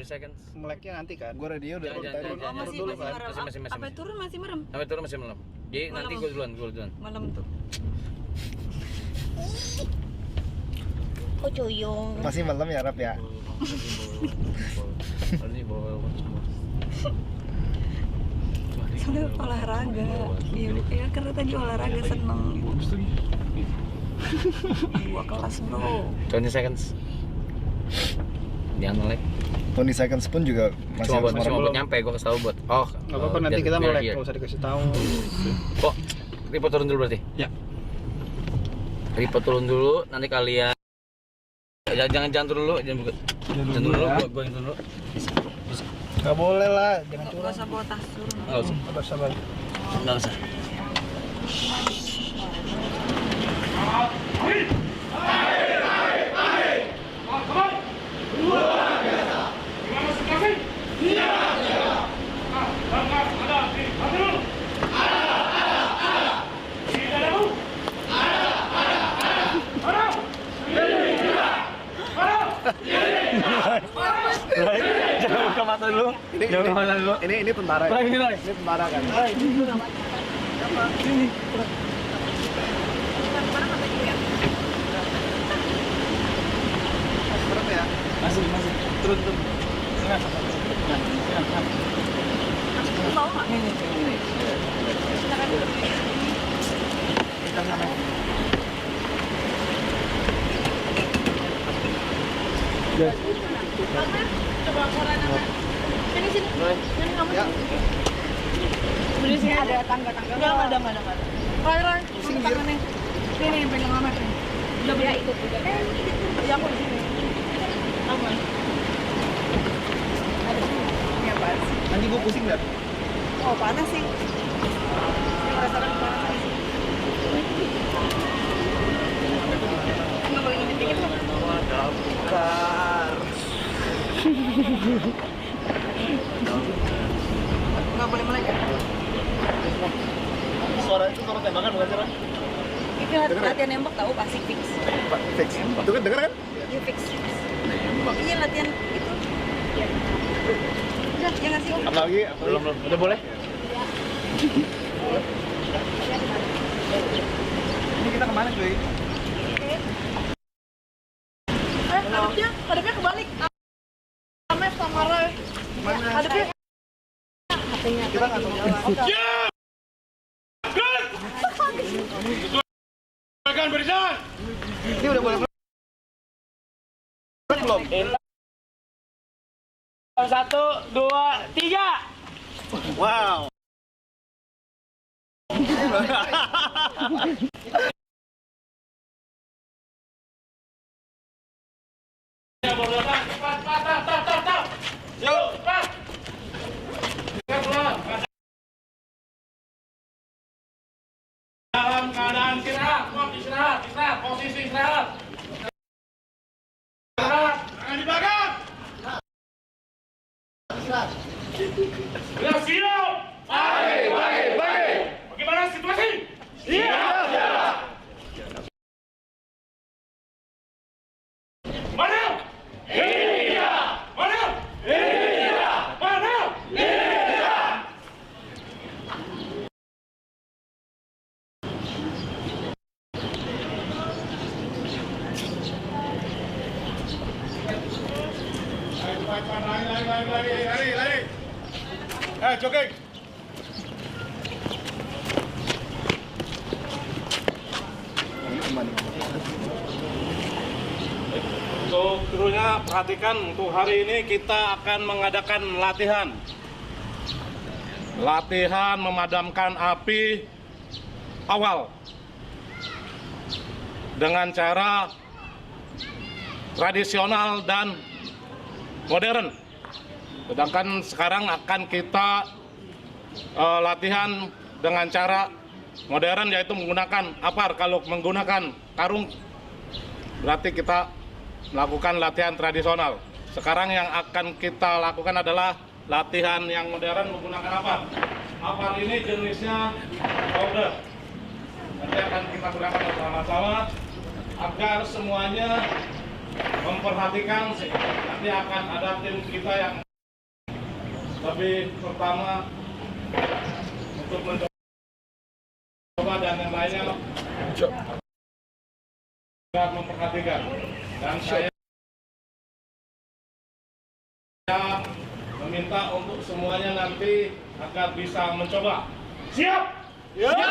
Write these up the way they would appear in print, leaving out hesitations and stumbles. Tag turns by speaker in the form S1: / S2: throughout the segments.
S1: 30 seconds.
S2: Meleknya nanti kan.
S3: Gua radio udah
S1: Jangan.
S4: Masih
S2: dulu kan.
S4: merem.
S1: Masih.
S4: Sampai turun masih merem.
S1: Sampai turun masih malam. Jadi
S4: Malam.
S1: nanti gue duluan.
S4: Malam tuh. Oh coyong.
S3: Masih malam ya, Rap ya.
S4: Soalnya olahraga. Iya karena tadi olahraga seneng. Gua kelas bro.
S1: 20 seconds. Jangan melek.
S3: 20 seconds pun juga masih
S1: Cuma buat
S3: harus
S1: buat nyampe, gue kasih tahu buat. Oh,
S2: Nggak apa-apa nanti kita melek, nggak usah dikasih tahu.
S1: Kok Ripo turun dulu berarti?
S2: Ya.
S1: Ripo turun dulu, nanti kalian jangan turun dulu, jangan turun dulu, gua yang turun dulu.
S3: Nggak boleh lah, jangan
S4: Gak
S3: curang.
S4: usah bawa tas turun.
S1: Enggak usah.
S2: Sabar.
S1: Enggak usah.
S2: Jangan buka mata dulu. Jangan buka mata dulu. Ini tentara. Ya? Ini tentara kan. Berat ya? Masih. Turun.
S4: Mau nggak? Coba koran anak. Sini. Sini kamu.
S2: Ya.
S4: Di sini ada tangga-tangga. Enggak ada. Rai, sini tangannya. Sini pegang amat nih. Udah ya ikut juga. Ya aku di sini. Aman. Ada sini. Ya pas.
S2: Nanti gua pusing nggak?
S4: Oh panas sih. Saya merasakan panas sih. Nggak boleh ngintip dikit loh. Nggak boleh melek ya?
S2: Suara itu suara tembakan bukan sih, Ran?
S4: Itu latihan nembak tahu pasti fix.
S2: Fix. Itu kan denger kan?
S4: Iya fix. Iya latihan itu. Udah ya nggak sih?
S2: Apalagi? Belum. Udah boleh? Ini kita kemana cuy?
S4: Hadapnya kebalik. Ames sama Roy.
S2: Mana?
S4: Hadapnya. HP-nya.
S2: Kita nggak tahu jalan. Ini udah boleh belum?
S5: 1, 2, 3.
S2: Wow.
S5: Dalam keadaan istirahat, istirahat, posisi istirahat. Istirahat, tangan di belakang. Sudah siap? Baik. Bagaimana situasi? Siap. Mana? Ini dia. Mana? Ini dia. Mana? Ini dia. Lari. Jogging. Untuk krunya perhatikan, untuk hari ini kita akan mengadakan latihan memadamkan api awal dengan cara tradisional dan modern. Sedangkan sekarang akan kita latihan dengan cara modern, yaitu menggunakan apar. Kalau menggunakan karung berarti kita melakukan latihan tradisional. Sekarang yang akan kita lakukan adalah latihan yang modern menggunakan apar. Apar ini jenisnya powder. Nanti akan kita gunakan bersama-sama agar semuanya memperhatikan, nanti akan ada tim kita yang lebih pertama untuk mencoba dan yang lainnya memperhatikan. Dan saya meminta untuk semuanya nanti agar bisa mencoba. Siap? Ya.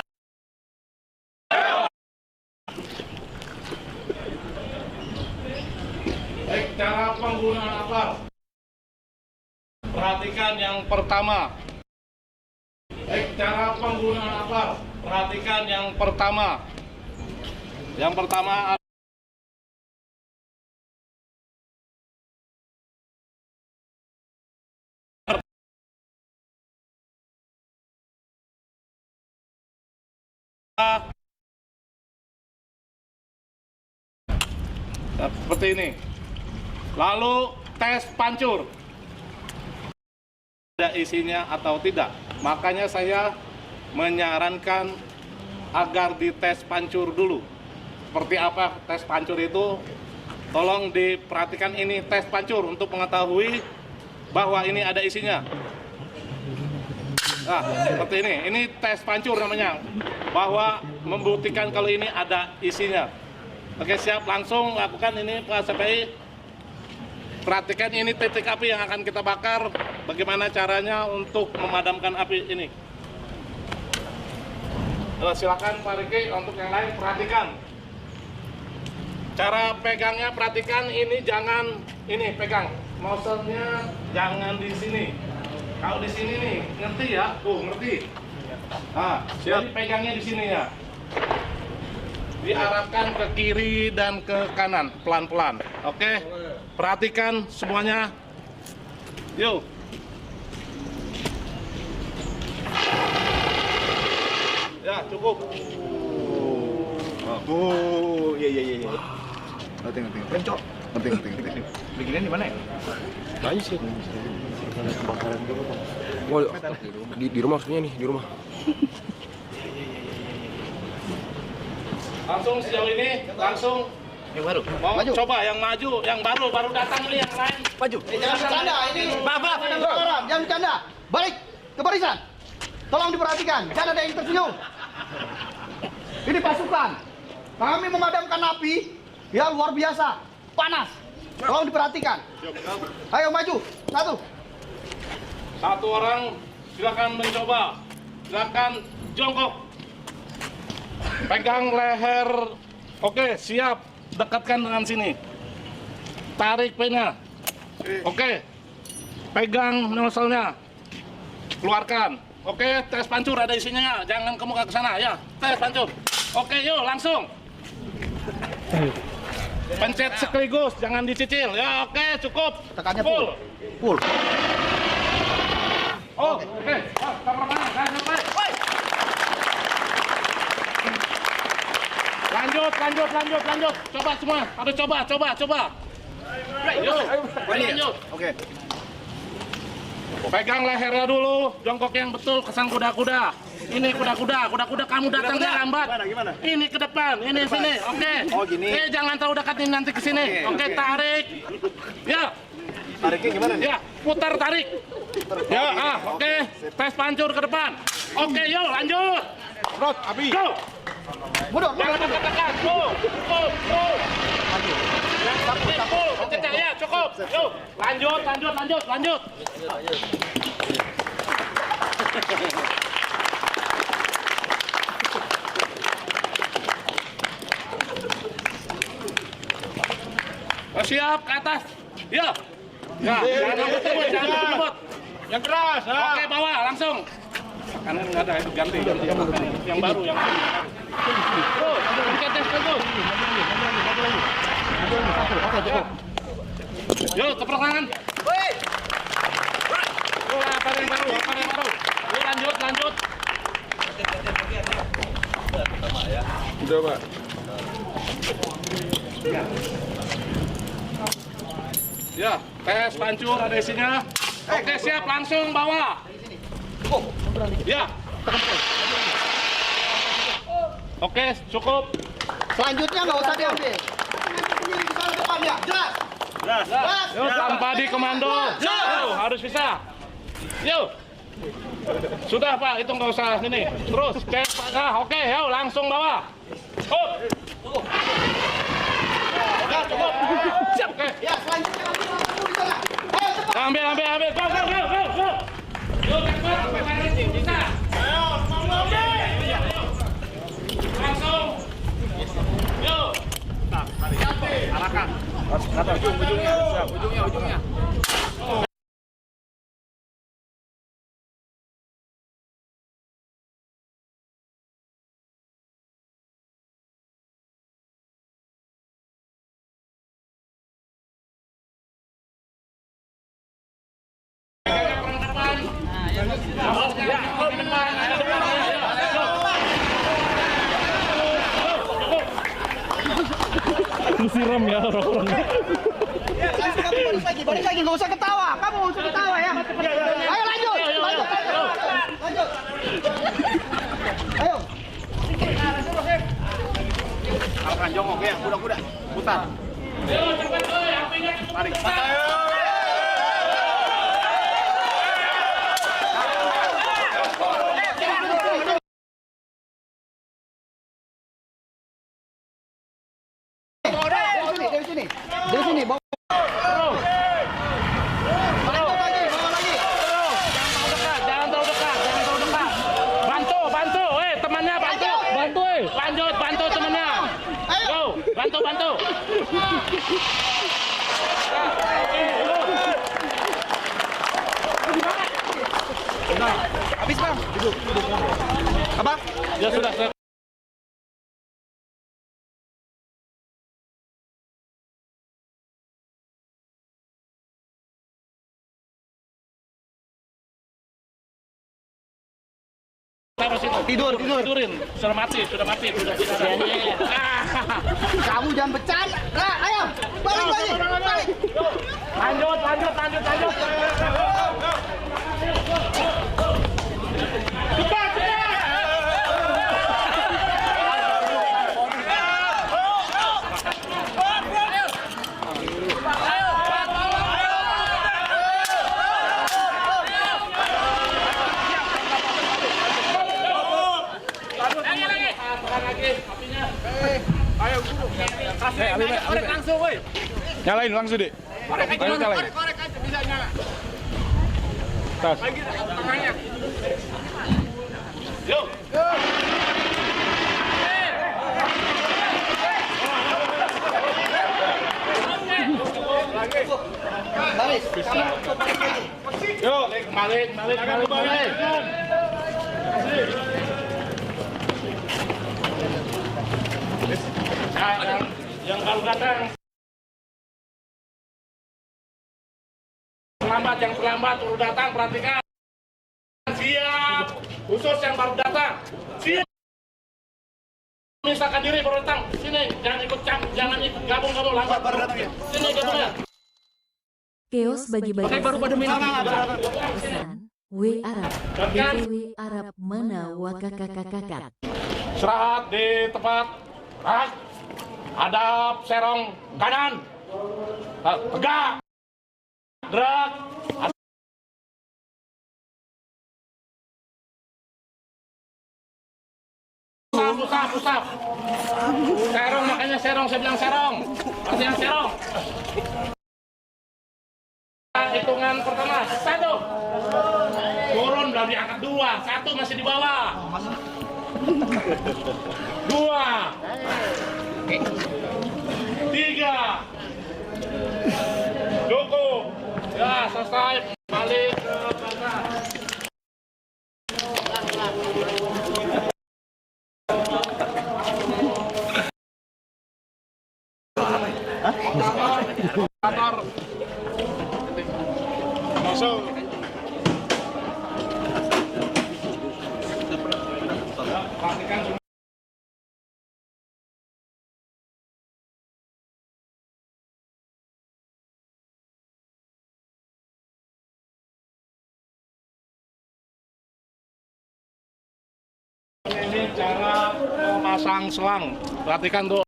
S5: Baik, cara penggunaan apar. Perhatikan yang pertama. Baik, cara penggunaan apar. Perhatikan yang pertama. Yang pertama seperti ini. Lalu tes pancur, ada isinya atau tidak. Makanya saya menyarankan agar dites pancur dulu. Seperti apa tes pancur itu? Tolong diperhatikan, ini tes pancur untuk mengetahui bahwa ini ada isinya. Nah, seperti ini. Ini tes pancur namanya, bahwa membuktikan kalau ini ada isinya. Oke, siap, langsung lakukan ini Pak SPI. Perhatikan ini titik api yang akan kita bakar. Bagaimana caranya untuk memadamkan api ini. Silakan Pak Riki, untuk yang lain perhatikan. Cara pegangnya perhatikan, ini jangan ini pegang. Nozzle-nya jangan di sini. Kalau di sini nih, ngerti ya? Tuh, ngerti. Nah, jadi pegangnya di sini ya. Diarahkan ke kiri dan ke kanan, pelan-pelan. Oke? Perhatikan semuanya. Yuk. Ya, cukup.
S3: Oh, iya. Ngerti. Pencok. Ngerti.
S2: Beginian di mana ya?
S6: Banyak sih. Oh, di rumah maksudnya nih, di rumah.
S5: Langsung sejauh ini, langsung
S1: Yang baru.
S5: mau coba yang maju, yang baru datang ini yang lain.
S1: Maju.
S7: Jangan bercanda, ini orang, jangan bercanda. Balik ke barisan. Tolong diperhatikan, jangan ada yang tersenyum. Ini pasukan. Kami memadamkan api, ya luar biasa, panas. Tolong diperhatikan. Ayo maju,
S5: Satu orang silakan mencoba. Silakan jongkok. Pegang leher. Oke, siap. Dekatkan dengan sini. Tarik pinnya. Oke. Pegang nozzle-nya. Keluarkan. Oke, tes pancur ada isinya. Jangan kamu ke sana ya. Tes pancur. Oke, yuk langsung. Pencet sekaligus, jangan dicicil. Ya, oke, cukup.
S7: Tekannya full.
S5: Oh, oke. Kamar mana? Jangan sampai. Lanjut. Coba semua. Harus coba. Yuk, lanjut.
S3: Oke.
S5: Pegang lehernya dulu, jongkok yang betul, kesan kuda-kuda. Ini kuda-kuda kamu datangnya lambat.
S3: Gimana?
S5: Ini ke depan, ini sini, oke.
S3: Oh, gini.
S5: Jangan terlalu dekat, ini nanti ke sini. Oke, tarik. Ya,
S3: Tariknya gimana nih?
S5: ya, putar tarik. Ya, oke. Tes pancur ke depan. Oke, yuk lanjut.
S3: Rot, api.
S5: Go.
S7: Mundur.
S5: Jangan dekat-dekat. Go. Pencet ya, cukup. Yuk, lanjut. Siap, ke atas. Ya. Ya, jangan ngebut. Yang keras. Oke, bawa langsung. Kanan nggak ada, itu ganti. Yang baru. Terus, tes dulu. Yuk, keprok tangan. Apa yang baru? Yuk, lanjut.
S6: Udah, Pak.
S5: Ya, tes pancur ada isinya. Oke, siap, langsung bawa. Ya. Oke, cukup.
S7: Selanjutnya nggak usah diambil. berdiri di sana depannya. Jelas? Jelas.
S5: Yuk, tanpa di komando. Yuk, harus bisa. Yuk. Sudah Pak, itu nggak usah ini. Terus, oke, yuk langsung bawa. Cukup. Cukup. Siap, oke.
S7: Ya, selanjutnya kamu langsung di sana. Ayo cepat.
S5: Ambil. Go. Yuk, cepat sampai sana sih, bisa. Ayo, langsung. Yuk. Arahkan. Ujungnya. Siram ya orang-orang.
S7: Balik lagi, nggak usah ketawa. Kamu nggak usah ketawa ya. Ayo lanjut. Ayo.
S3: Alkan jongkok ya, kuda-kuda. Putar.
S5: Ayo cepat, apinya cepat.
S7: Dari sini, bawa.
S5: Jangan terlalu dekat. Bantu, temannya bantu. Bantu temannya. Go, bantu.
S3: Habis bang. Duduk. Apa?
S5: Ya sudah. Tidurin. Sudah mati.
S7: Kamu jangan bercanda. Nah, ayo. Balik lagi. Balik.
S5: Lanjut. Cepat.
S3: Nyalain langsung deh. Nyalain. Tas.
S5: Yuk.
S7: Baris.
S5: Yuk, balik. Yang baru datang. Yang terlambat baru datang, perhatikan. Siap. Khusus yang baru datang. Siap. Misalkan diri baru datang. Sini, jangan ikut gabung lambat. Sini gabung ya.
S8: Keos bagi-bagi
S5: Baru pada minum.
S8: pesan W Arab BTW Arab mana wakakakakak.
S5: Istirahat di tempat. Hadap serong kanan. Tegak. Gerak. Pusap. Serong, makanya serong, saya bilang serong. Artinya serong. Hitungan pertama, 1. Turun, belum diangkat 2. 1 masih di bawah. 2. 3. Cukup. Ya, selesai. Balik ke belakang. Kantor.
S3: Masuk.
S5: Pastikan ini cara memasang selang. Perhatikan tuh.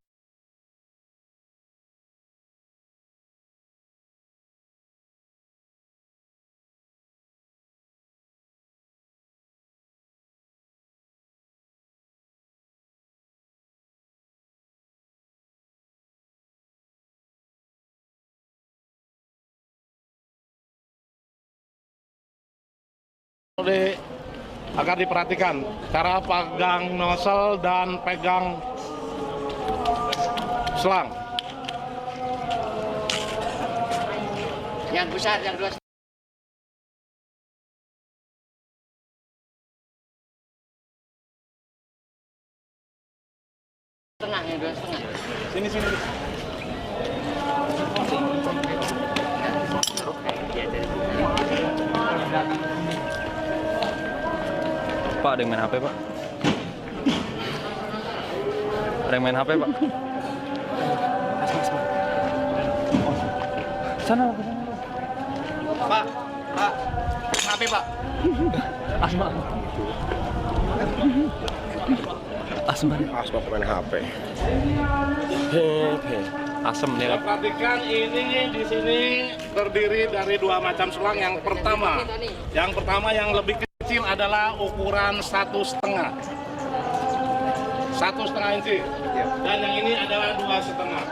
S5: agar diperhatikan cara pegang nozzle dan pegang selang.
S7: Yang besar, yang 2,5. Yang 2,5.
S3: Sini.
S1: Pak, ada yang main HP, Pak? Ada yang main HP, Pak? Sana.
S7: Pak, HP Pak.
S1: Asma. Asma.
S6: Asma pemain HP.
S1: Asem nih.
S5: Ya, perhatikan ini di sini terdiri dari 2 macam selang. Yang pertama yang lebih kecil adalah ukuran 1,5 inci, dan yang ini adalah 2,5.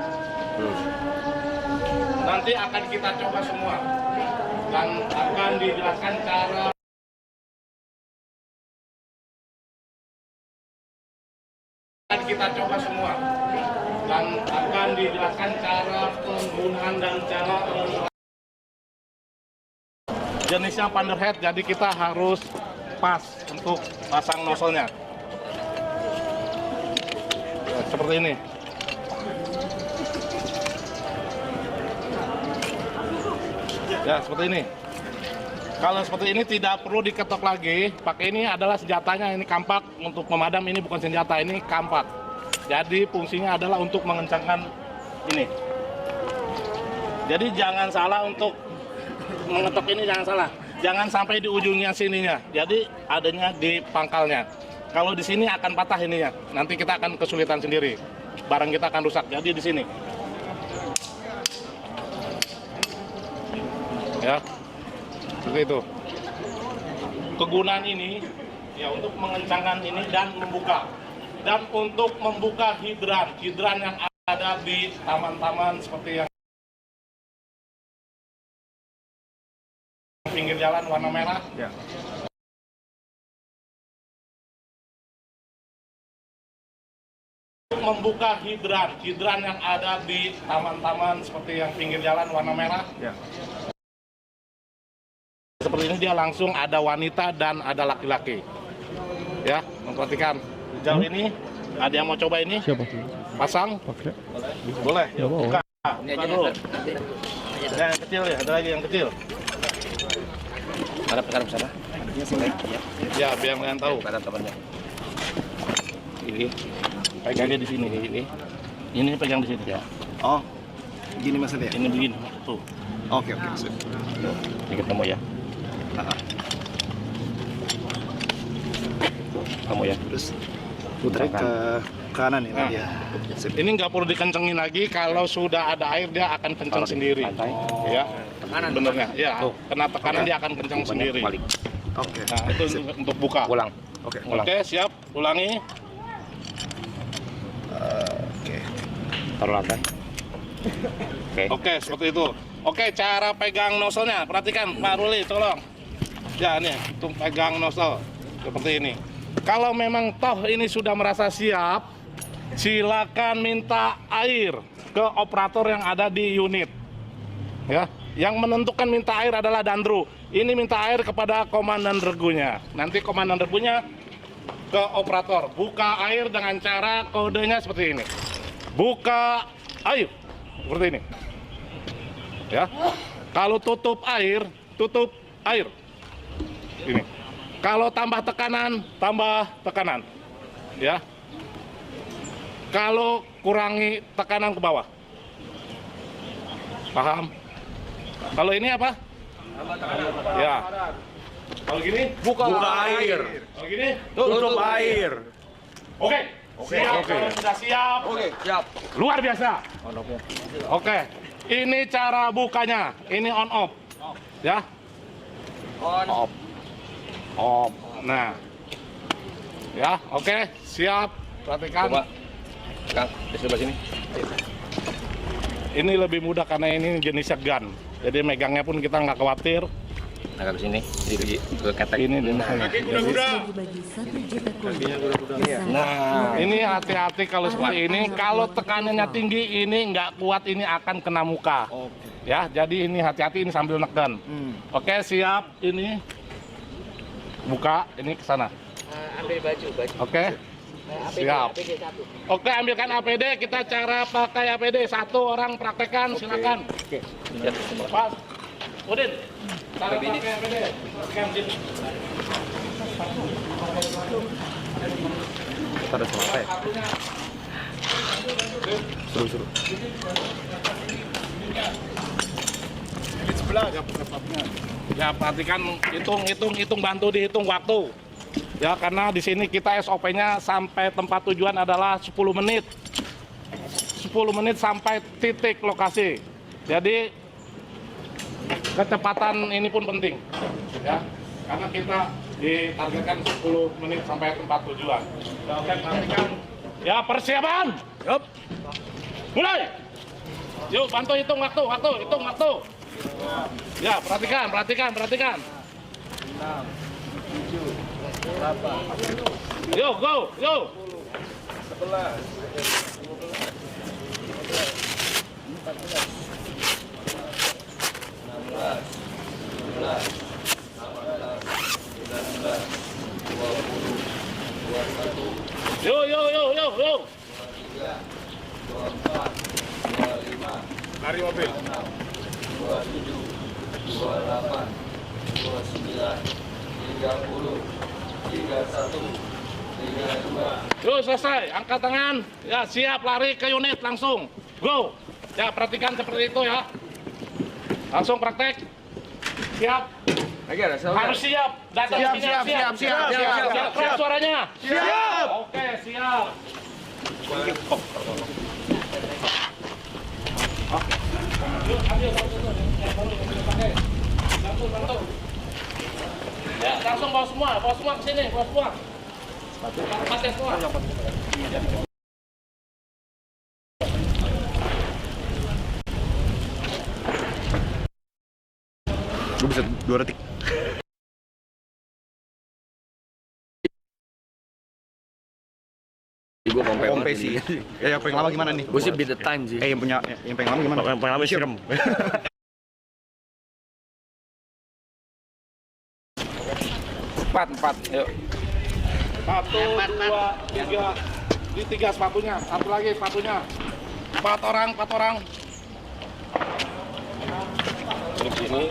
S5: Nanti akan kita coba semua dan akan dijelaskan cara penggunaan dan cara jenisnya Panderhead, jadi kita harus pas untuk pasang nozzle-nya. Ya, seperti ini. Ya, seperti ini. Kalau seperti ini tidak perlu diketok lagi. Pakai ini adalah senjatanya, ini kampak untuk memadam. Ini bukan senjata, ini kampak. Jadi fungsinya adalah untuk mengencangkan ini. Jadi jangan salah untuk mengetok ini, jangan salah. Jangan sampai di ujungnya sininya. Jadi adanya di pangkalnya. Kalau di sini akan patah ininya. Nanti kita akan kesulitan sendiri. Barang kita akan rusak. Jadi di sini. Ya. Seperti itu. Kegunaan ini ya untuk mengencangkan ini dan membuka. Dan untuk membuka hidran yang ada di taman-taman seperti yang pinggir jalan warna merah. Ya. Membuka hidran yang ada di taman-taman seperti yang pinggir jalan warna merah. Ya. Seperti ini dia langsung ada wanita dan ada laki-laki. Ya, memperhatikan. Jauh ini ada yang mau coba ini? Siapa? Pasang? Oke. Boleh. Ya, buka. Buka dulu. Ada yang kecil ya, ada lagi yang kecil.
S1: Ada pekarap sana.
S5: Ya, biar kalian tahu.
S1: Pekarap temannya. Ini
S5: Pegangnya di sini. Ini pegang di sini. Ya.
S7: Oh, gini maksudnya?
S5: Ini begini. Tuh.
S7: Oke.
S1: Ini ketemu ya. Kamu ya.
S7: Terus putar ke kanan ya.
S5: Nah, ini nggak perlu dikencengin lagi. Kalau sudah ada air dia akan kenceng sendiri. Ya. Benernya. Ya. Kena tekanan dia akan kenceng sendiri.
S7: Oke.
S5: Nah, itu untuk buka.
S1: Ulang.
S5: Oke, siap. Ulangi.
S7: Oke.
S1: Taruh lantai.
S5: Oke, seperti itu. Oke, cara pegang nozzle-nya. Perhatikan, Pak Ruli, tolong. Ya, nih, untuk pegang nozzle. Seperti ini. Kalau memang toh ini sudah merasa siap, silakan minta air ke operator yang ada di unit. Ya, yang menentukan minta air adalah Dandru. Ini minta air kepada komandan regunya. Nanti komandan regunya ke operator. Buka air dengan cara kodenya seperti ini. Buka air. Seperti ini. Ya. Kalau tutup air. Ini. Kalau tambah tekanan. Ya. Kalau kurangi tekanan ke bawah. Paham? Kalau ini apa? Ya. Kalau gini? Buka air. Kalau gini? Tutup air. Oke. Siap. Kalau sudah siap.
S6: Oke, siap.
S5: Luar biasa. Oke. Ini cara bukanya. Ini on off. Ya.
S6: On.
S5: Off. Nah. Ya, oke. Siap. Perhatikan.
S1: Coba. Kang, di sebelah sini.
S5: Ini lebih mudah karena ini jenisnya gun. Jadi megangnya pun kita nggak khawatir.
S1: Agak sini, jadi ke ketek
S5: Ini deh.
S8: Bagi-bagi 1 juta koin. Pesan
S1: Nah,
S5: Ini hati-hati kalau seperti ini. Kalau tekanannya tinggi, ini nggak kuat, ini akan kena muka. Ya, jadi ini hati-hati, ini sambil neken. Oke, siap. Ini buka, ini ke sana.
S1: ambil baju.
S5: Oke, siap. Oke, ambilkan APD. Kita cara pakai APD. 1 orang praktekkan, silakan. Pas. Udin, cara pakai APD. Praktekkan sini.
S6: Ada selesai. Seru.
S3: Di sebelah ya pusatnya.
S5: Ya, perhatikan, hitung, bantu dihitung waktu. Ya, karena di sini kita SOP-nya sampai tempat tujuan adalah 10 menit. 10 menit sampai titik lokasi. Jadi kecepatan ini pun penting. Ya, karena kita ditargetkan 10 menit sampai tempat tujuan. Ya, oke, perhatikan. Ya, persiapan. Yup. Mulai. Yuk, bantu hitung waktu. Ya, perhatikan. Yuk, go. Yuk.
S3: Lari mobil.
S5: Yuk, selesai. Angkat tangan. Ya, siap lari ke unit langsung. Go. Ya, perhatikan seperti itu ya. Langsung praktek. Siap. Harus siap. Datang siap. Keras suaranya.
S3: Siap.
S5: Oke, siap. Yuk, ambil. Bantu. Ya, langsung bawa semua ke sini, bawa semua. Pakai semua.
S6: Gue bisa 2 detik.
S1: gue
S6: Pompe sih. Ya, yang paling lama gimana nih?
S1: Gue sih beat the time sih.
S6: Yang paling lama gimana? Yang paling lama siram.
S1: Empat. Yuk.
S5: 1, 2, 3. Di 3 sepatunya. Satu lagi sepatunya. 4 orang.
S1: Duduk sini.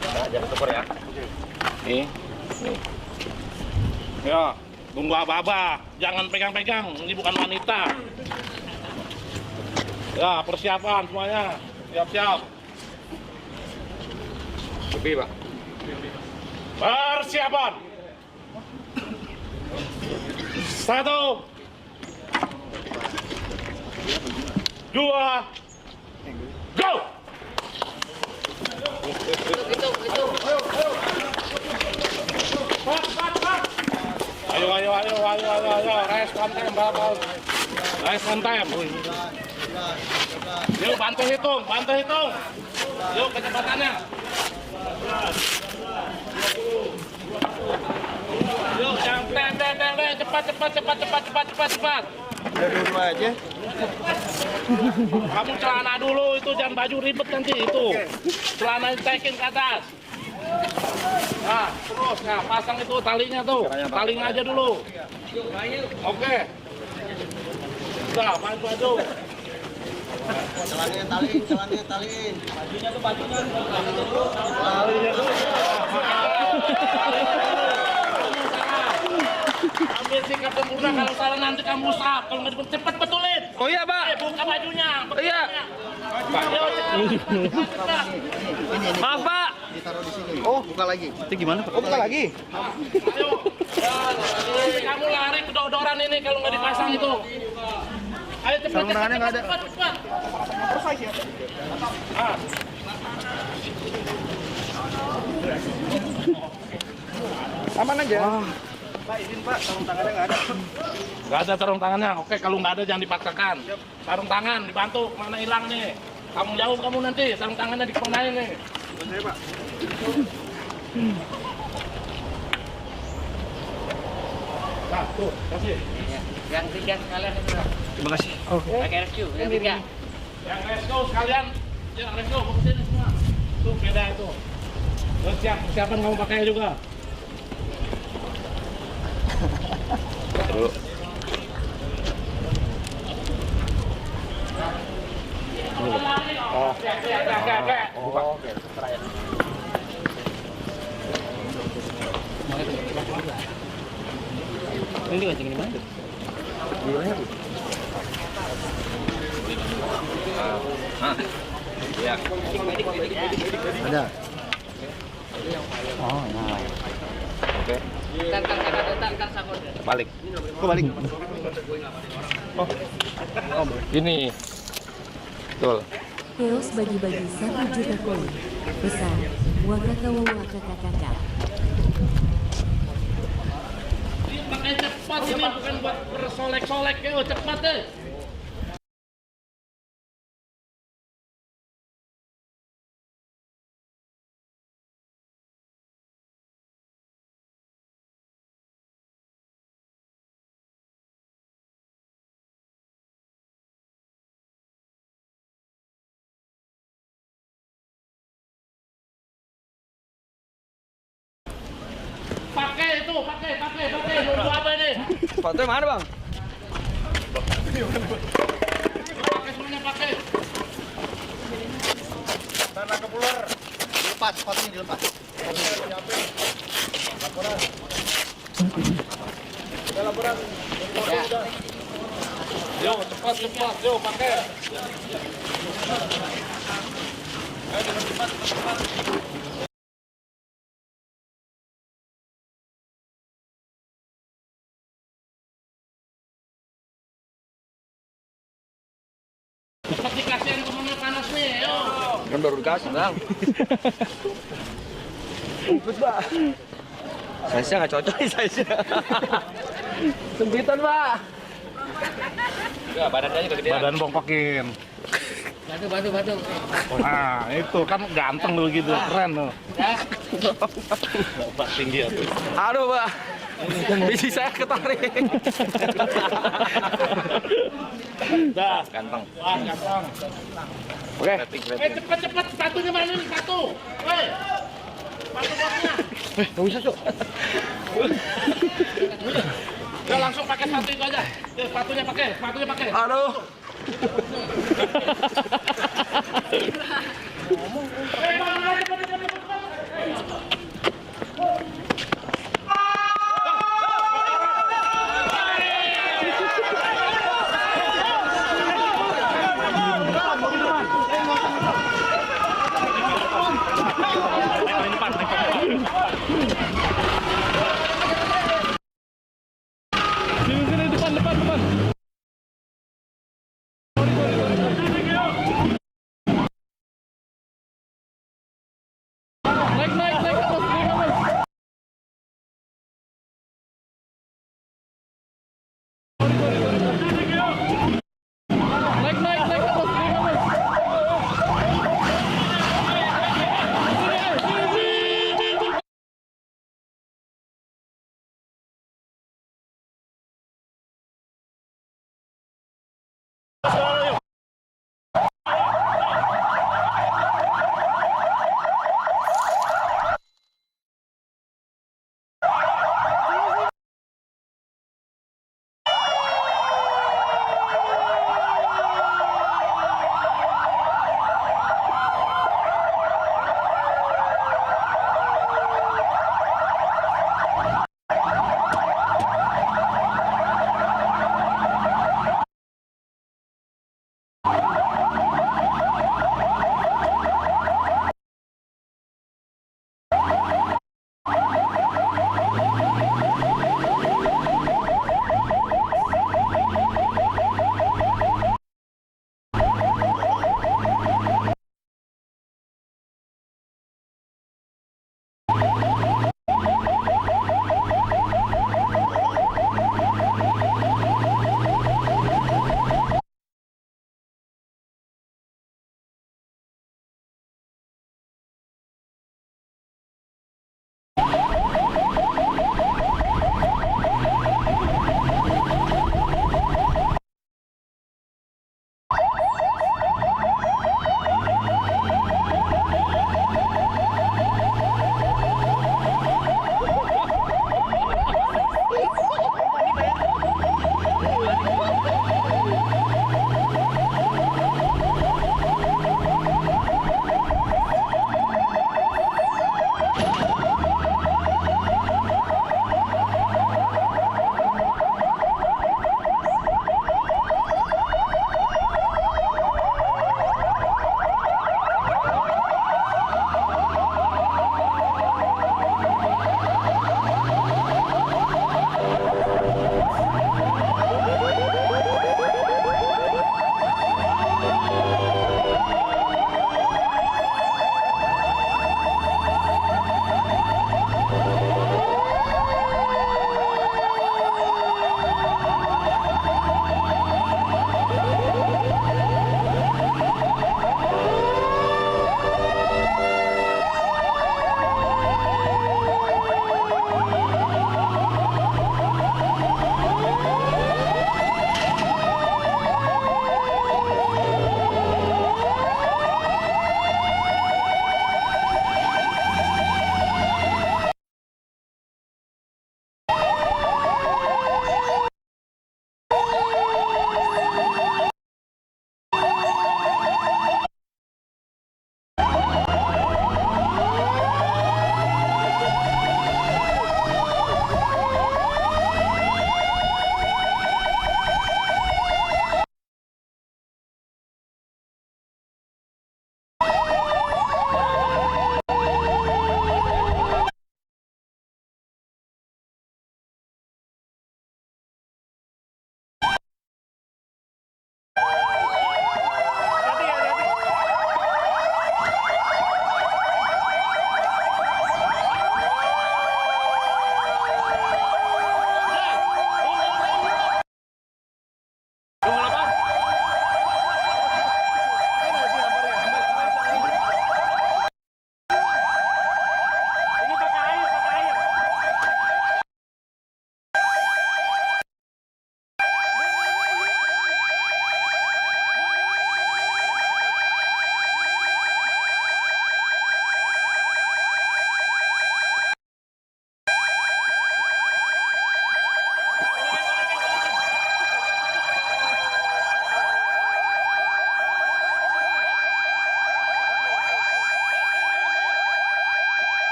S1: Nah, jangan tukar ya. Nih.
S5: Ya, tunggu aba-aba. Jangan pegang-pegang. Ini bukan wanita. Ya, persiapan semuanya. Siap.
S1: Lebih, Pak.
S5: Persiapan. 1, 2, go. Ayo. Respon time. Yuk, bantu hitung. Yuk, kecepatannya. Yuk, yang cepat.
S6: Udah dulu aja.
S5: Kamu celana dulu, itu jangan baju ribet nanti itu. Celana ditekin ke atas. Nah, terus, pasang itu talinya tuh. Talinya aja dulu. Oke. Udah, maju.
S7: Celananya taliin.
S5: Ambil sikap sempurna, kalau salah nanti kamu usap. Kalau nggak cepat betulin.
S1: Oh iya, Pak.
S5: Buka bajunya.
S1: Iya.
S5: Cepat.
S1: Maaf, Pak.
S7: Ditaruh di sini. Oh, buka lagi.
S6: Itu gimana, Pak?
S7: Oh, buka lagi.
S5: Ayo. Kamu lari kedodoran ini kalau nggak dipasang itu. Ayo cepat.
S7: Sarung tangannya nggak ada.
S5: Cepat.
S7: Aman aja. Pak, izin Pak, sarung tangannya nggak ada.
S5: Nggak ada sarung tangannya. Oke, kalau nggak ada jangan dipaksakan. Sarung tangan dibantu, mana hilang nih? Kamu jauh kamu nanti, sarung tangannya dikenain nih. Nah, tuh, kasih.
S1: Yang 3 sekalian itu.
S6: Terima kasih.
S1: Pakai rescue, yang 3.
S5: Yang rescue sekalian, yang rescue ke sini semua. Tuh beda itu. Terus siapkan kamu pakai juga.
S6: Dulu.
S1: Ini kancing di mana?
S6: Ya.
S7: Ada.
S1: Ntar sabun.
S6: Balik. Kok balik?
S5: Ini.
S6: Betul.
S8: Chaos bagi-bagi 1 juta koin. Pesan Wakakawawakakakaka.
S5: Pakai cepat ini bukan buat bersolek-solek ya, cepat deh. Pakai itu, pakai. Nunggu apa ini?
S1: Fotonya mana, Bang?
S5: Pakai semuanya pakai.
S7: Dilepas, sepatunya dilepas.
S5: Yo, cepat, yo pakai. Cepat dikasih yang temennya panas nih, yo.
S1: Kan baru dikasih, Bang. Size-nya nggak cocok nih, size-nya. Sempitan, Pak. Ya, badannya juga gede.
S5: Badan bongkokin.
S1: Batu.
S5: Nah, itu kan ganteng lu gitu, keren lu. Pak tinggi ya tuh.
S1: Aduh, Pak. Bisi saya ketarik.
S5: Dah,
S1: Ganteng.
S5: wah ganteng.
S1: Oke.
S5: Cepet, sepatunya mana nih, satu. Woi. Sepatu bosnya.
S1: Nggak bisa, Cok.
S5: Udah langsung pakai sepatu itu aja. Sepatunya pakai.
S1: Aduh.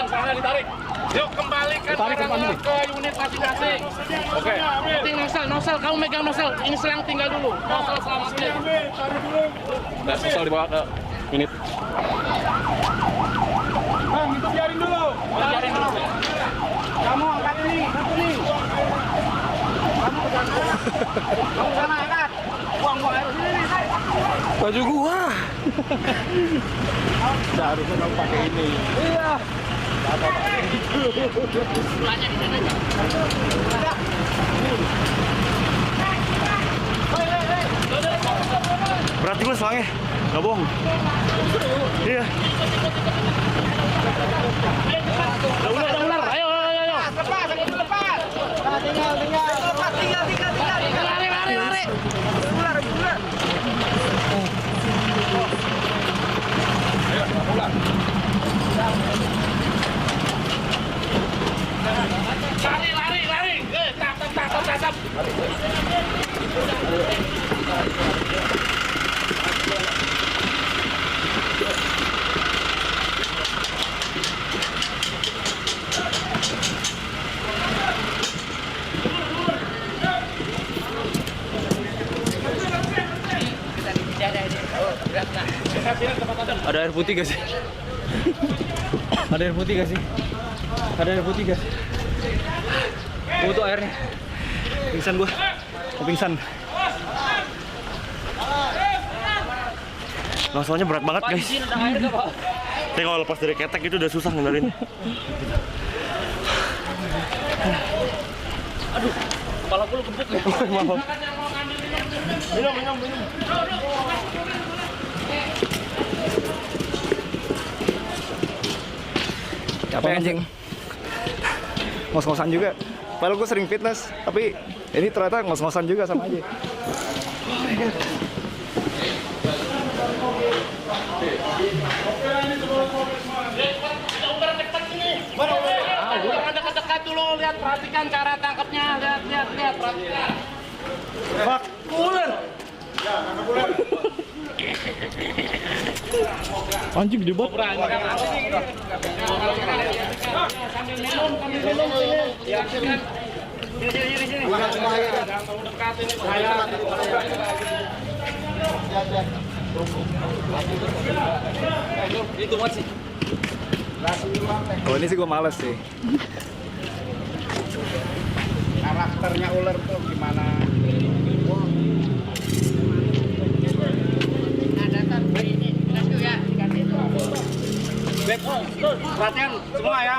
S5: Tahan, tangan ditarik. Yuk kembalikan barangnya ke unit masing-masing. Oke. Penting nosel, kamu megang nosel. Ini selang tinggal dulu. Nosel selamatin. Nosel dibawa ke unit.
S3: Bang, itu biarin dulu.
S5: Biarin dulu.
S7: Kamu angkat ini, satu nih. Kamu ke sana. Kamu sana angkat. Buang air sini nih.
S2: Baju gua.
S3: Seharusnya kamu pakai ini.
S7: Iya.
S2: Berat juga selangnya. Nggak bohong. Iya.
S5: Ada ular. Ayo.
S7: Lepas. Nah, tinggal.
S5: Lari.
S7: Ular.
S5: Lari. Tangkap.
S2: Ada air putih gak sih? Ada air putih gak sih? Oh, tuh airnya. Pingsan gua. Mau pingsan. Nah, soalnya berat banget guys. Tapi kalau lepas dari ketek itu udah susah ngendarin.
S1: Aduh, kepala gue kebuk ya.
S2: Maaf.
S3: Minum.
S2: Capek anjing. Ngos-ngosan juga. Padahal gue sering fitness, tapi ini ternyata ngos-ngosan juga sama aja.
S5: Jangan dekat-dekat dulu, lihat, perhatikan cara tangkapnya, lihat, perhatikan.
S2: Pak, ular. Anjing gede banget.
S5: Sambil minum sini. Dekat ini bahaya.
S1: Itu banget sih.
S2: Kalau ini sih gue males sih.
S3: Karakternya ular tuh gimana?
S7: Perhatian semua ya.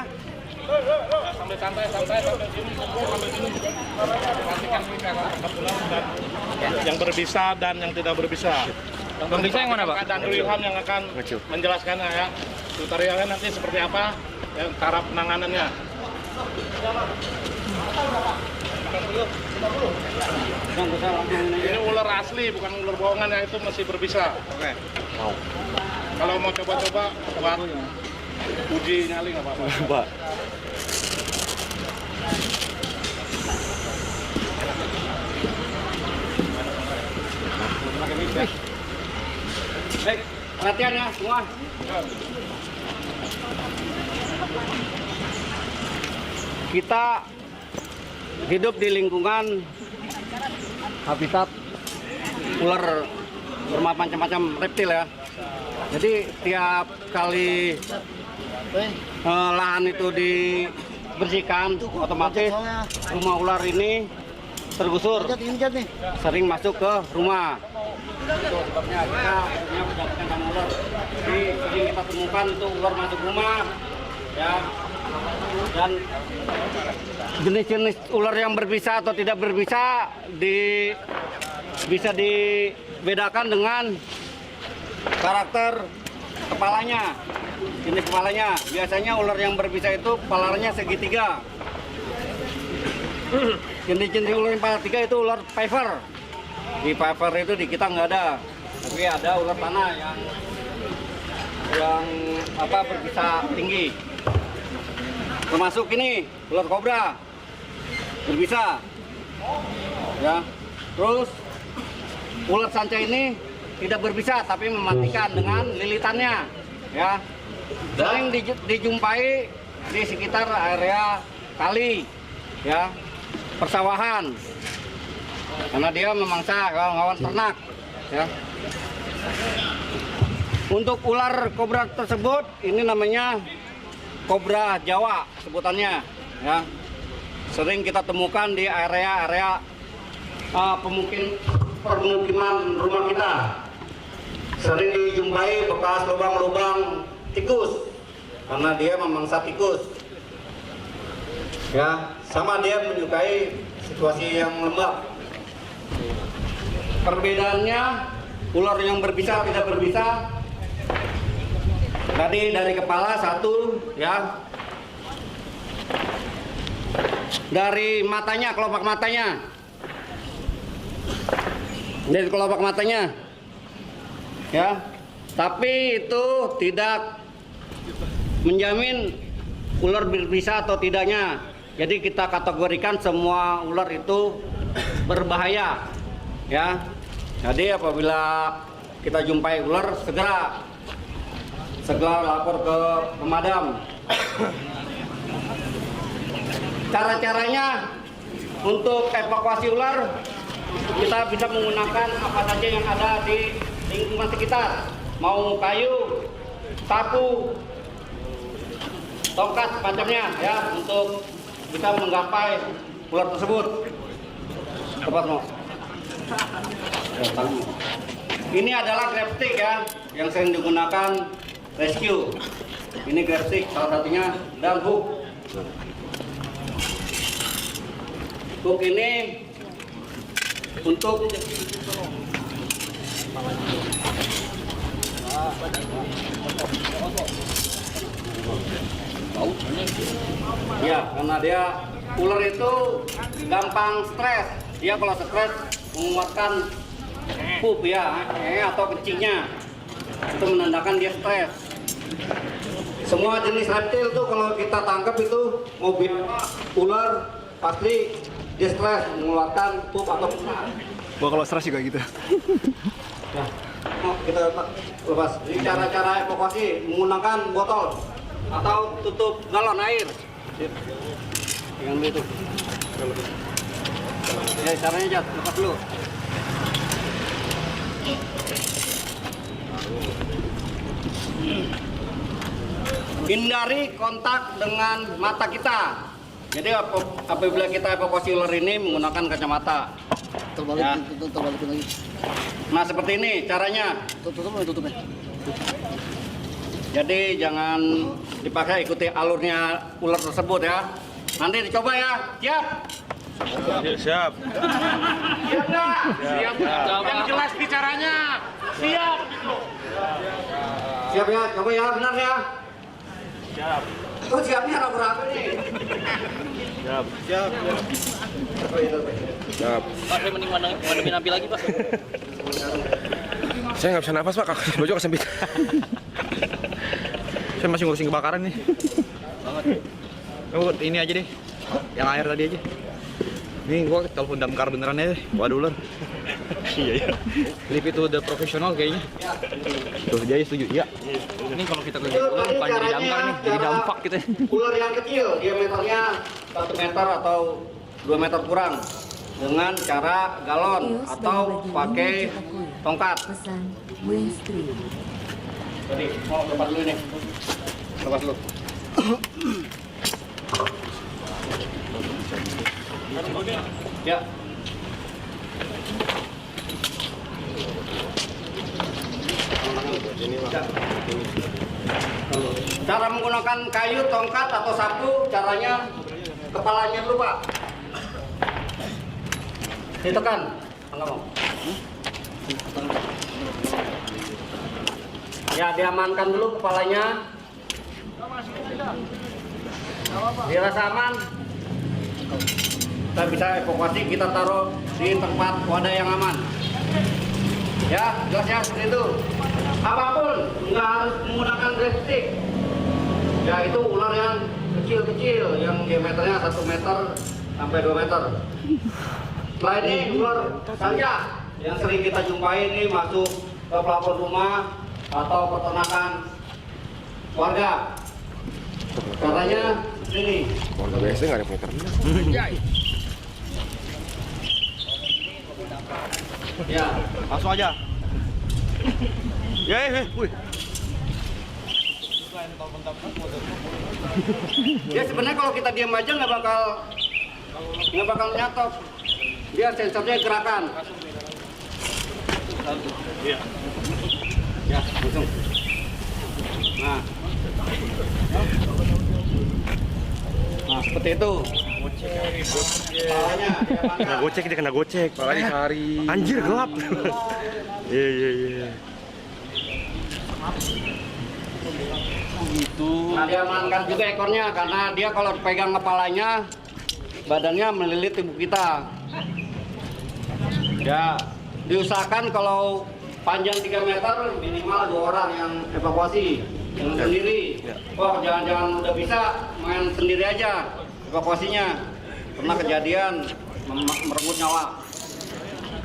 S5: Sambil santai sambil sini. Perhatikan ini cara tangkap ular dan yang berbisa dan yang tidak berbisa.
S1: Yang berbisa yang mana, Pak?
S5: Dan Ilham yang akan menjelaskannya ya. Tutorialnya nanti seperti apa, ya, cara penanganannya. Ini ular asli, bukan ular bohongan yang itu masih berbisa. Oke. Kalau mau coba-coba buat uji nyali nggak apa-apa.
S2: Pak.
S7: Baik, perhatian ya semua. Kita hidup di lingkungan habitat ular bermacam-macam reptil ya. Jadi tiap kali lahan itu dibersihkan, otomatis rumah ular ini tergusur, sering masuk ke rumah. Itu sebabnya kita punya mendapatkan sama ular. Jadi sering kita temukan itu ular masuk rumah, ya. Dan jenis-jenis ular yang berbisa atau tidak berbisa bisa dibedakan dengan karakter kepalanya, jenis kepalanya. Biasanya ular yang berbisa itu kepalanya segitiga. Jenis-jenis ular yang kepala tiga itu ular piver. Di piver itu di kita nggak ada, tapi ada ular tanah yang berbisa tinggi. Termasuk ini ular kobra berbisa, ya. Terus ular sanca ini tidak berbisa tapi mematikan dengan lilitannya, ya. Sering dijumpai
S9: di sekitar area kali, ya, persawahan, karena dia memangsa hewan ternak, ya. Untuk ular kobra tersebut, ini namanya kobra Jawa sebutannya, ya. Sering kita temukan di area-area permukiman rumah kita. Sering dijumpai bekas lubang-lubang tikus, karena dia memangsa tikus. Ya, sama dia menyukai situasi yang lembab. Perbedaannya, ular yang berbisa tidak berbisa. Tadi dari kepala satu, ya. Dari matanya, kelopak matanya. Dari kelopak matanya. Ya. Tapi itu tidak menjamin ular berbisa atau tidaknya. Jadi kita kategorikan semua ular itu berbahaya. Ya. Jadi apabila kita jumpai ular, segera lapor ke pemadam. Cara-caranya untuk evakuasi ular, kita bisa menggunakan apa saja yang ada di lingkungan sekitar. Mau kayu, sapu, tongkat semacamnya, ya, untuk bisa menggapai ular tersebut. Tepat, mau. Ini adalah grab stick, ya, yang sering digunakan rescue. Ini grab stick salah satunya, dan hook. Hook ini untuk ya, karena dia ular itu gampang stres. Dia kalau stres mengeluarkan pup, ya, atau kencingnya, itu menandakan dia stres. Semua jenis reptil tuh kalau kita tangkap itu mobil ular pasti dia stres mengeluarkan pup atau pusat.
S6: Gua kalau stres juga gitu.
S9: Nah, kita lepas. Jadi cara-cara evakuasi menggunakan botol atau tutup galon air. Dengan itu. Ya, caranya Jat, lepas dulu. Hindari kontak dengan mata kita. Jadi apabila kita evakuasi ular ini menggunakan kacamata. Ya.
S7: Terbalikin lagi.
S9: Nah, seperti ini caranya.
S7: Tutupnya.
S9: Jadi jangan dipaksa, ikuti alurnya ular tersebut, ya. Nanti dicoba, ya. Siap?
S6: Siap.
S9: Siap nggak? Siap. Yang jelas bicaranya. Siap. Siap, ya. Coba, ya. Benar, ya. Siap. Oh, siapnya ragu-ragu nih.
S6: Siap.
S1: Pak, saya mending mandangin api lagi, Pak.
S6: Saya nggak bisa nafas, Pak. Kaki baju kesempit. Saya masih ngurusin kebakaran nih. Oh, ini aja deh. Yang air tadi aja. Nih gua telepon damkar beneran aja. Waduh, ular. Iya. Lip itu udah profesional kayaknya. Tuh, dia setuju. Iya. Ini kalau kita kerja ular bukan jadi damkar nih, jadi dampak kita.
S9: Ular yang kecil, diameternya 1 meter atau 2 meter kurang, dengan cara galon
S8: Kios
S9: atau
S8: bagi
S9: pakai
S8: Cetakui.
S9: tongkat.
S8: Pesan Winstream.
S9: Jadi mau lepas dulu nih, lepas dulu. Ya. Cara menggunakan kayu, tongkat atau sapu, caranya kepalanya dulu, Pak. Ditekan. Enggak mau. Ya, diamankan dulu kepalanya. Dirasa aman. Kita bisa evakuasi, kita taruh di tempat wadah yang aman. Ya, jelas ya, seperti itu. Apapun, nggak harus menggunakan grab stick. Ya, itu ular yang kecil-kecil, yang diameternya 1 meter sampai 2 meter. Setelah ini ular saja yang sering kita jumpai ini masuk ke pelapor rumah atau peternakan warga. Caranya ini.
S3: Warga biasa nggak ada meter.
S9: Ya.
S6: Langsung aja. Ya, wih.
S9: Dia sebenarnya kalau kita diam aja nggak bakal nyatok. Dia sensornya gerakan. Ya, langsung. Nah, seperti itu. Palanya,
S3: Kena gocek dia kena gocek.
S6: Palanya dicari.
S3: Anjir gelap. Iya.
S9: Nah, diamankan juga ekornya karena dia kalau pegang kepalanya, badannya melilit tubuh kita. Ya, diusahakan kalau panjang 3 meter minimal 2 orang yang evakuasi, jangan sendiri. Oh, jangan udah bisa main sendiri aja evakuasinya. Pernah kejadian merenggut nyawa.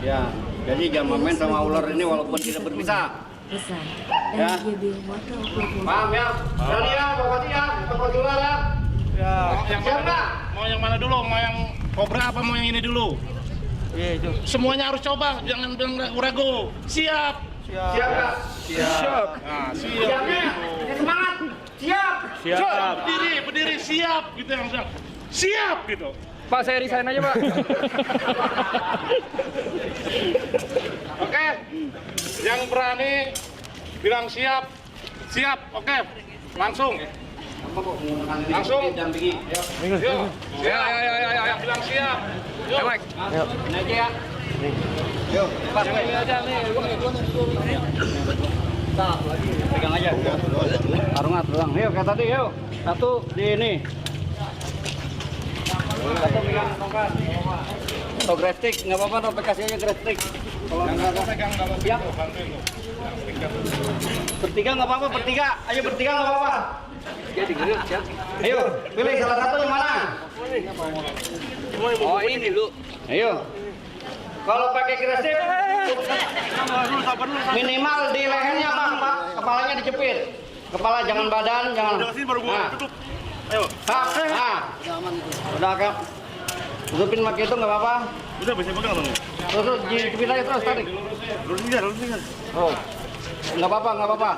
S9: Ya, jadi jangan main sama ular ini walaupun tidak berbisa.
S8: Pesan
S9: Ya.
S8: NGB Wakal Pelabuhan.
S9: Paham ya? Berani ya, evakuasi ular ya.
S5: Ya, yang
S9: Siap
S5: mana?
S9: nggak?
S5: Mau yang mana dulu? Mau yang kobra apa mau yang ini dulu?
S6: Iya itu.
S5: Semuanya harus coba, jangan bilang ragu. Siap.
S9: Siap nggak?
S5: Siap. Nah,
S9: Siapnya, ya semangat. Siap.
S5: Siap. Berdiri, siap gitu yang bilang. Siap gitu.
S6: Pak, saya resign aja, Pak.
S5: Oke. Yang berani bilang siap. Siap. Oke. Langsung. Langsung.
S9: Dampingi.
S5: Yuk. Ya. Yang bilang siap. Yuk.
S9: Ini aja ya. Yuk, pas ini aja nih. Pegang aja. Arungat doang. Yuk, kayak tadi yuk. Satu di ini. Satu pegang tongkat. Atau grass stick, nggak apa-apa, atau kasih aja grass stick. Kalau nggak
S5: Pegang kalau
S9: siap. Bertiga nggak apa-apa, bertiga. Ayo bertiga nggak apa-apa. Ayo, pilih salah satu yang mana? Oh ini dulu. Ayo. Kalau pakai grass stick, minimal di lehernya bang, Pak. Kepalanya dijepit. Kepala jangan badan, jangan. Nah.
S5: Ayo.
S9: Nah. Udah kak. Tutupin pakai itu nggak apa-apa.
S5: Udah bisa pegang dong.
S9: Terus dijepit aja terus tarik.
S5: Lurus tinggal.
S9: Oh. Nggak apa-apa, nggak apa-apa.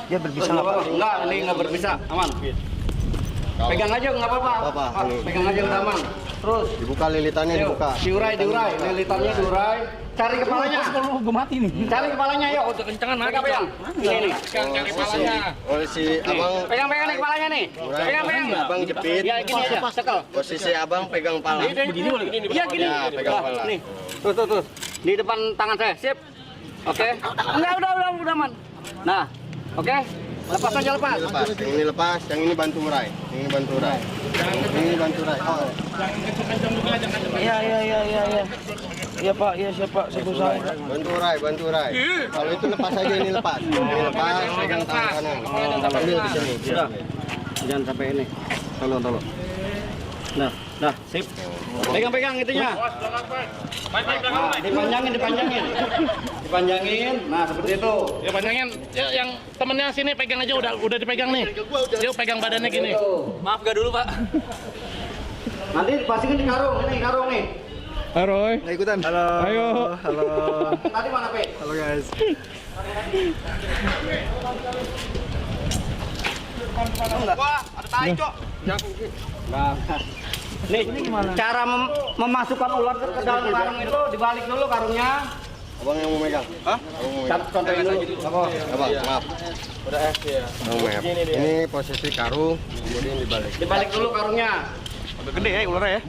S6: Dia berbisa
S9: Nggak apa-apa. Nggak, ini nggak berbisa, aman. Pegang aja nggak apa-apa. Pegang aja udah aman. Terus
S3: Dibuka lilitannya
S9: ayo,
S3: dibuka.
S9: diurai, lilitannya diurai. Cari kepalanya.
S2: Gue mati nih.
S9: Cari kepalanya yuk. Udah kencangan lagi. Pegang. Ini.
S5: Cari kepalanya.
S3: Posisi abang
S9: Pegang nih kepalanya nih. Pegang.
S3: abang jepit.
S9: Ya gini aja, sekel.
S3: Posisi abang pegang pala.
S9: Begini boleh. Iya gini.
S3: Ya, pegang
S9: Nah,
S3: pala.
S9: nih. Terus. Di depan tangan saya. Sip. Oke. Enggak, udah aman. Nah, oke. Lepas aja lepas.
S3: Lepas. Yang ini lepas, yang ini bantu urai. Yang ini bantu urai. Yang ini bantu urai. Oh.
S2: Iya. Iya Pak, iya siapa? Saya usaha.
S3: Bantu urai. Kalau itu lepas aja, ini lepas. Ini lepas, pegang tangan kanan. Ambil di sini.
S9: Sudah. Jangan sampai ini. Tolong. Nah, sip. Pegang itunya. Dipanjangin. Nah, seperti itu.
S5: Ya panjangin. Ya, yang temennya sini pegang aja udah dipegang nih. Yuk pegang badannya gini.
S1: Maaf gak dulu, Pak.
S9: Nanti pasangin di karung. Ini karung nih.
S2: Halo.
S6: Nggak ikutan. Halo.
S2: Ayo.
S9: Tadi mana, Pe?
S6: Halo guys.
S9: Wah, ada tai, Cok. Nah, nih, cara memasukkan ular ke dalam karung itu dibalik dulu karungnya.
S3: Abang yang mau megang. Hah?
S9: Contohin dulu.
S3: Abang, maaf.
S2: Udah es ya.
S3: Abang, maaf. Ini posisi karung, kemudian dibalik.
S9: Dibalik dulu karungnya.
S6: Agak gede ya ularnya ya.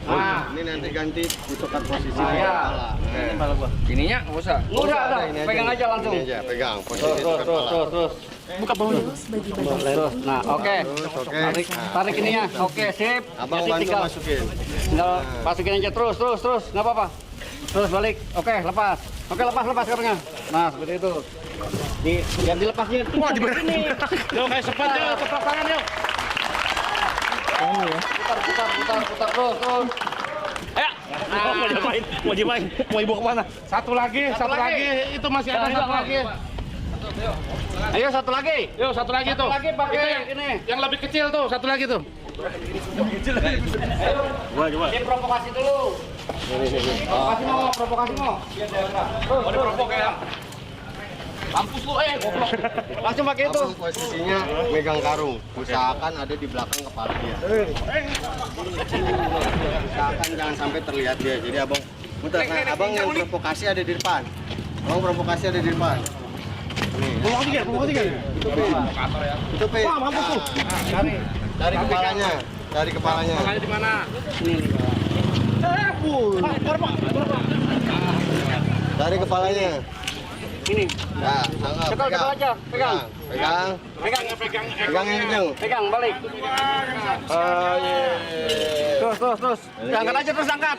S9: Nah,
S3: Ini nanti ganti ditukar posisi
S9: Ah, ya.
S3: kepala.
S1: Ininya nggak usah.
S9: udah,
S3: Ini aja.
S9: pegang aja langsung.
S3: Ini aja, pegang. Posisi
S9: Terus.
S3: tukar kepala.
S9: Terus.
S8: Terus bagi bagi
S9: Terus. Nah, oke.
S3: Terus, oke.
S9: Tarik ininya. Oke, sip.
S3: Abang
S9: Jadi
S3: bantu
S9: tinggal
S3: masukin.
S9: masukin aja terus. Nggak apa-apa. Terus balik. Oke, lepas. Oke, lepas karungnya. Nah, seperti itu. Yang dilepasnya. Wah, di sini.
S5: Yuk kayak cepat yuk, tepuk tangan yuk.
S9: Putar terus.
S5: Mau dimain, mau ibu kemana? Satu lagi, itu masih ada satu lagi.
S9: Ayo satu lagi.
S5: Yuk, satu lagi tuh.
S9: Lagi pakai
S5: Itu yang,
S9: ini.
S5: yang lebih kecil tuh, satu lagi tuh.
S9: Ini provokasi dulu. Provokasi mau.
S5: Oh, ada provok ya. Mampus lu, goblok.
S9: Langsung pakai itu.
S3: Abang posisinya megang karung, usahakan ada di belakang kepala dia. Usahakan jangan sampai terlihat dia. Jadi abang muter. Nah, abang yang provokasi ada di depan. Abang provokasi ada di depan. Provokasi. Itu P. Mampus lu. Dari kepalanya. Dari kepalanya.
S5: Kepalanya di mana?
S3: Dari kepalanya.
S9: Ini.
S3: Nah, tangkap.
S9: Cekel aja. Pegang.
S3: Pegang. Pegang yang kenceng.
S9: Pegang balik. Terus. Angkat aja terus angkat.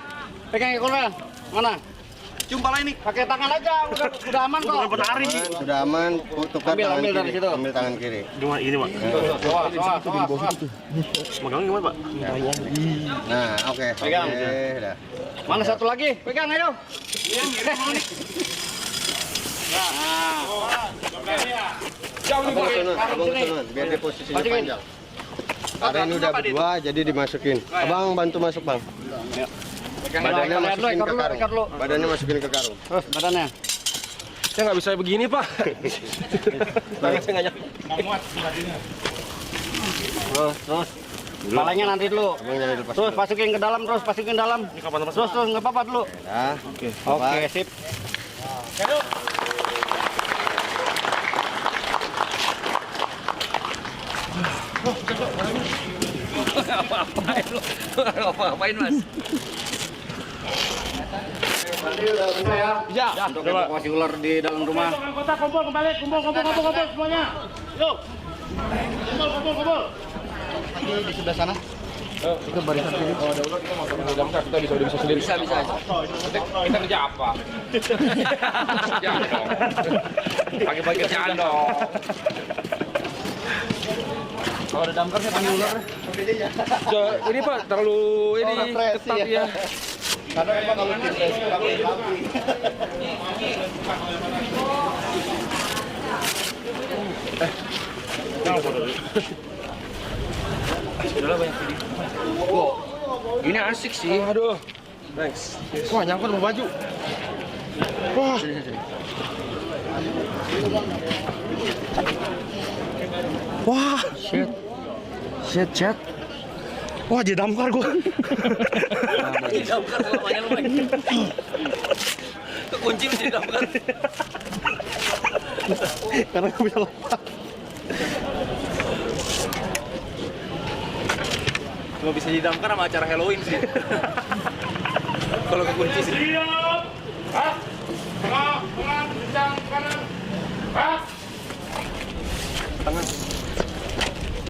S9: Pegang ekornya. Mana?
S6: Cium pala ini.
S9: Pakai tangan aja, udah aman kok.
S3: Sudah aman, tukar tangan
S9: Ambil dari
S3: kiri.
S9: situ.
S3: Ambil tangan kiri.
S2: Ini Pak. Megangnya gimana Pak?
S3: Nah, oke.
S9: Pegang.
S3: Oke, dah.
S9: Mana satu lagi? Pegang ayo.
S3: Abang kesunun, biar dia posisinya
S9: Masukin.
S3: panjang. Karena ini udah berdua, jadi dimasukin. Abang bantu masuk bang. Badannya masukin ke karung. Badannya masukin ke karung.
S9: Terus badannya.
S2: Saya nggak bisa begini Pak. Saya nggak nyampe.
S9: Terus. Palanya nanti dulu.
S3: Abang jangan dilepas.
S9: Terus masukin ke dalam, terus masukin dalam. Terus nggak apa-apa dulu.
S3: Nah,
S9: Oke, sip.
S1: Apa-apain Mas?
S9: Ya. Untuk evakuasi ular di dalam rumah.
S5: Kumpul semuanya. Yuk. Kumpul.
S9: Di sebelah sana.
S2: Itu barisan kiri. Oh, ada ular kita mau sama damkar, kita bisa sendiri.
S1: Bisa.
S2: Kita kerja apa? Kerjaan dong. Pagi-pagi kerjaan dong.
S9: Kalau ada damkar saya panggil ular.
S2: Ini Pak, terlalu ini ketat ya.
S3: karena emang kalau kita
S1: Ini asik sih.
S2: Aduh. Thanks. Wah, nyangkut sama baju. Wah. Wah.
S1: Shit.
S2: Wah, jadi damkar gua.
S1: Damkar selamanya lu, Mike. Kekunci mesti damkar.
S2: Karena nggak bisa lompat. Cuma bisa jadi damkar sama acara Halloween sih. Kalau kekunci sih.
S5: Siap. Hah? Tengah, kencang kanan. Hah?
S2: Tangan.